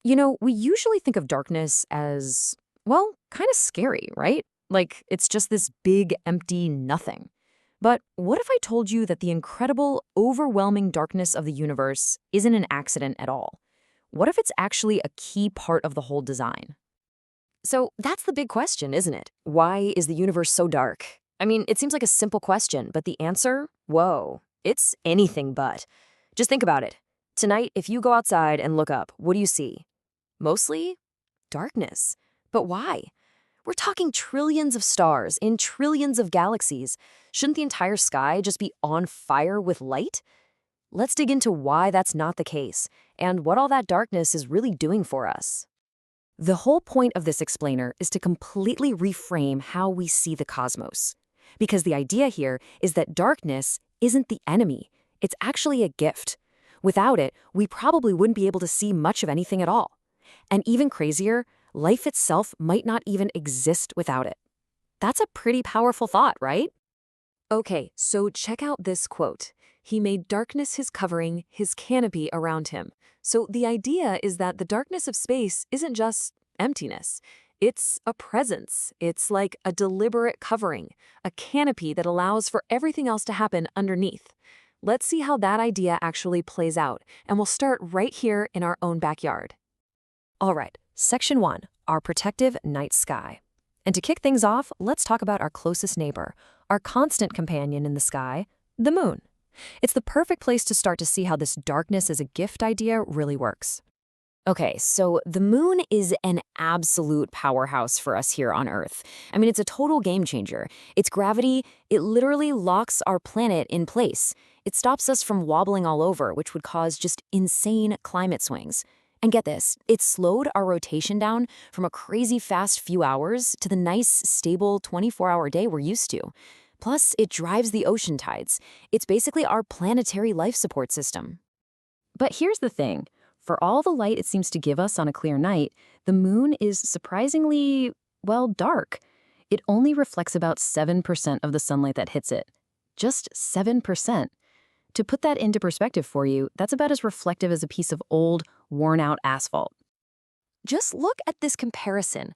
We usually think of darkness as, well, kind of scary, right? Like it's just this big, empty nothing. But what if I told you that the incredible, overwhelming darkness of the universe isn't an accident at all? What if it's actually a key part of the whole design? So that's the big question, isn't it? Why is the universe so dark? I mean, it seems like a simple question, but the answer, whoa, it's anything but. Just think about it. Tonight, if you go outside and look up, what do you see? Mostly darkness. But why? We're talking trillions of stars in trillions of galaxies. Shouldn't the entire sky just be on fire with light? Let's dig into why that's not the case and what all that darkness is really doing for us. The whole point of this explainer is to completely reframe how we see the cosmos. Because the idea here is that darkness isn't the enemy, it's actually a gift. Without it, we probably wouldn't be able to see much of anything at all. And even crazier, life itself might not even exist without it. That's a pretty powerful thought, right? Okay, so check out this quote. He made darkness his covering, his canopy around him. So the idea is that the darkness of space isn't just emptiness. It's a presence. It's like a deliberate covering, a canopy that allows for everything else to happen underneath. Let's see how that idea actually plays out, and we'll start right here in our own backyard. All right, Section 1, our protective night sky. And to kick things off, let's talk about our closest neighbor, our constant companion in the sky, the moon. It's the perfect place to start to see how this darkness as a gift idea really works. Okay, so the moon is an absolute powerhouse for us here on Earth. I mean, it's a total game changer. Its gravity, it literally locks our planet in place. It stops us from wobbling all over, which would cause just insane climate swings. And get this, it slowed our rotation down from a crazy fast few hours to the nice, stable 24-hour day we're used to. Plus, it drives the ocean tides. It's basically our planetary life support system. But here's the thing. For all the light it seems to give us on a clear night, the moon is surprisingly, well, dark. It only reflects about 7% of the sunlight that hits it. Just 7%. To put that into perspective for you, that's about as reflective as a piece of old, worn-out asphalt. Just look at this comparison.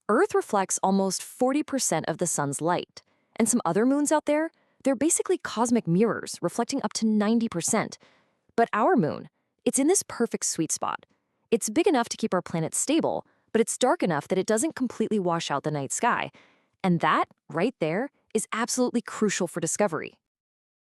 Earth reflects almost 40% of the sun's light. And some other moons out there, they're basically cosmic mirrors, reflecting up to 90%. But our moon, it's in this perfect sweet spot. It's big enough to keep our planet stable, but it's dark enough that it doesn't completely wash out the night sky. And that, right there, is absolutely crucial for discovery.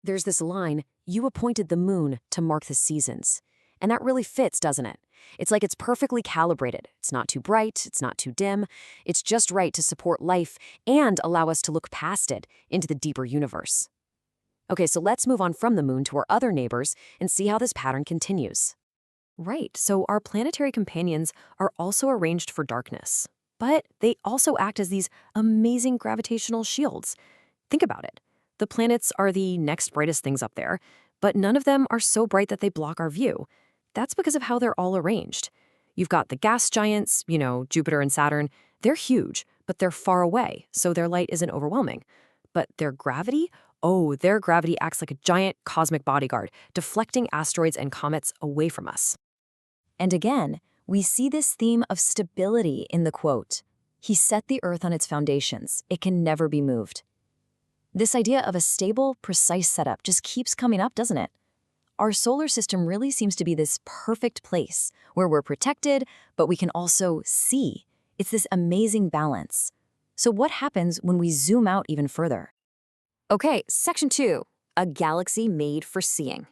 There's this line, "You appointed the moon to mark the seasons." And that really fits, doesn't it? It's like it's perfectly calibrated. It's not too bright, it's not too dim. It's just right to support life and allow us to look past it into the deeper universe. Okay, so let's move on from the moon to our other neighbors and see how this pattern continues. Right, so our planetary companions are also arranged for darkness, but they also act as these amazing gravitational shields. Think about it. The planets are the next brightest things up there, but none of them are so bright that they block our view. That's because of how they're all arranged. You've got the gas giants, Jupiter and Saturn. They're huge, but they're far away, so their light isn't overwhelming. But their gravity? Oh, their gravity acts like a giant cosmic bodyguard, deflecting asteroids and comets away from us. And again, we see this theme of stability in the quote. He set the Earth on its foundations. It can never be moved. This idea of a stable, precise setup just keeps coming up, doesn't it? Our solar system really seems to be this perfect place where we're protected, but we can also see. It's this amazing balance. So what happens when we zoom out even further? Okay, Section 2, a galaxy made for seeing.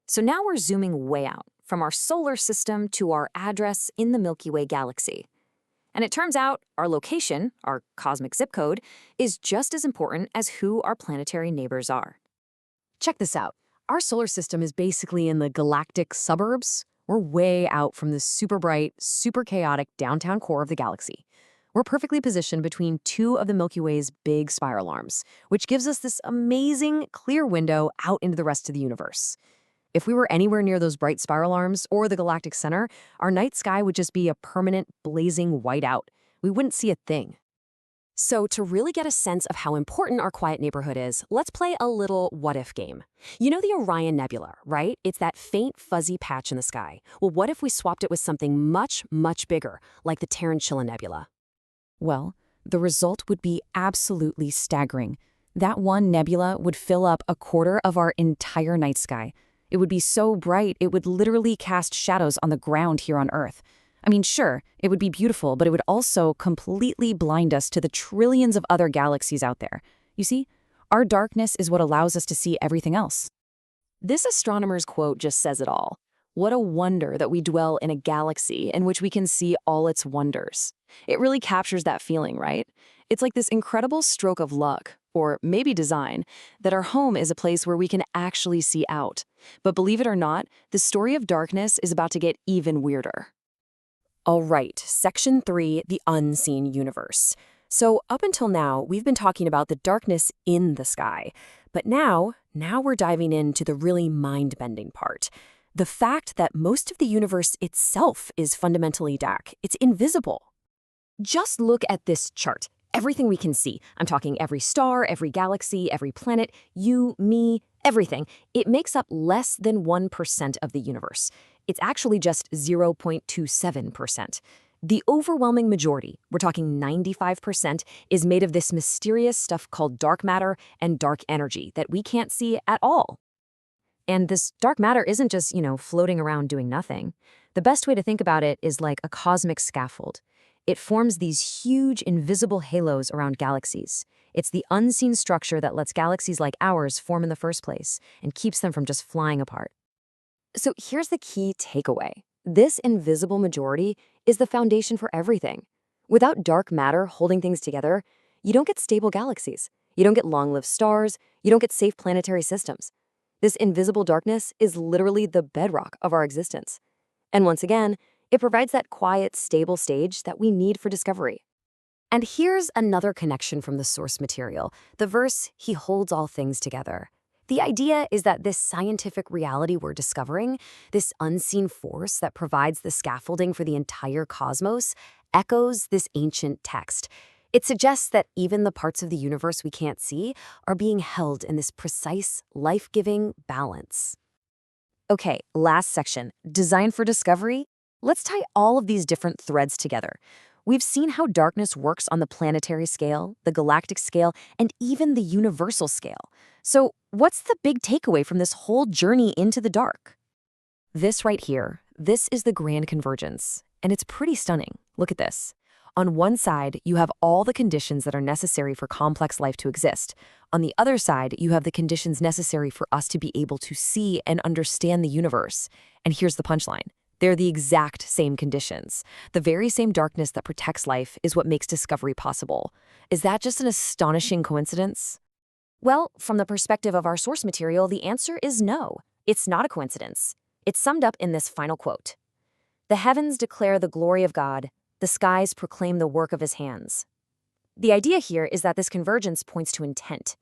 So now we're zooming way out, from our solar system to our address in the Milky Way galaxy. And it turns out our location, our cosmic zip code, is just as important as who our planetary neighbors are. Check this out. Our solar system is basically in the galactic suburbs. We're way out from the super bright, super chaotic downtown core of the galaxy. We're perfectly positioned between two of the Milky Way's big spiral arms, which gives us this amazing, clear window out into the rest of the universe. If we were anywhere near those bright spiral arms or the galactic center, our night sky would just be a permanent, blazing whiteout. We wouldn't see a thing. So to really get a sense of how important our quiet neighborhood is, let's play a little what-if game. You know the Orion Nebula, right? It's that faint, fuzzy patch in the sky. Well, what if we swapped it with something much, much bigger, like the Tarantula Nebula? Well, the result would be absolutely staggering. That one nebula would fill up a quarter of our entire night sky. It would be so bright, it would literally cast shadows on the ground here on Earth. I mean, sure, it would be beautiful, but it would also completely blind us to the trillions of other galaxies out there. You see, our darkness is what allows us to see everything else. This astronomer's quote just says it all. What a wonder that we dwell in a galaxy in which we can see all its wonders. It really captures that feeling, right? It's like this incredible stroke of luck, or maybe design, that our home is a place where we can actually see out. But believe it or not, the story of darkness is about to get even weirder. All right, Section 3, the unseen universe. So up until now, we've been talking about the darkness in the sky. But now we're diving into the really mind-bending part. The fact that most of the universe itself is fundamentally dark. It's invisible. Just look at this chart. Everything we can see. I'm talking every star, every galaxy, every planet, you, me, everything. It makes up less than 1% of the universe. It's actually just 0.27%. The overwhelming majority, we're talking 95%, is made of this mysterious stuff called dark matter and dark energy that we can't see at all. And this dark matter isn't just, floating around doing nothing. The best way to think about it is like a cosmic scaffold. It forms these huge invisible halos around galaxies. It's the unseen structure that lets galaxies like ours form in the first place and keeps them from just flying apart. So here's the key takeaway. This invisible majority is the foundation for everything. Without dark matter holding things together, you don't get stable galaxies. You don't get long-lived stars. You don't get safe planetary systems. This invisible darkness is literally the bedrock of our existence. And once again, it provides that quiet, stable stage that we need for discovery. And here's another connection from the source material, the verse, "He holds all things together." The idea is that this scientific reality we're discovering, this unseen force that provides the scaffolding for the entire cosmos, echoes this ancient text. It suggests that even the parts of the universe we can't see are being held in this precise, life-giving balance. Okay, last section, design for discovery. Let's tie all of these different threads together. We've seen how darkness works on the planetary scale, the galactic scale, and even the universal scale. So what's the big takeaway from this whole journey into the dark? This right here, this is the grand convergence, and it's pretty stunning. Look at this. On one side, you have all the conditions that are necessary for complex life to exist. On the other side, you have the conditions necessary for us to be able to see and understand the universe. And here's the punchline. They're the exact same conditions. The very same darkness that protects life is what makes discovery possible. Is that just an astonishing coincidence? Well, from the perspective of our source material, the answer is no. It's not a coincidence. It's summed up in this final quote. "The heavens declare the glory of God. The skies proclaim the work of his hands." The idea here is that this convergence points to intent.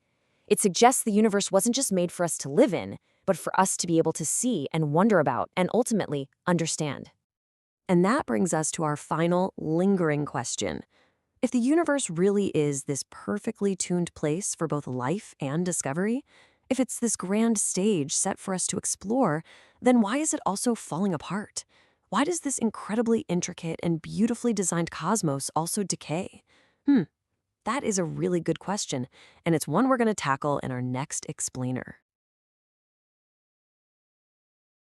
It suggests the universe wasn't just made for us to live in, but for us to be able to see and wonder about and ultimately understand. And that brings us to our final lingering question. If the universe really is this perfectly tuned place for both life and discovery, if it's this grand stage set for us to explore, then why is it also falling apart? Why does this incredibly intricate and beautifully designed cosmos also decay? That is a really good question, and it's one we're going to tackle in our next explainer.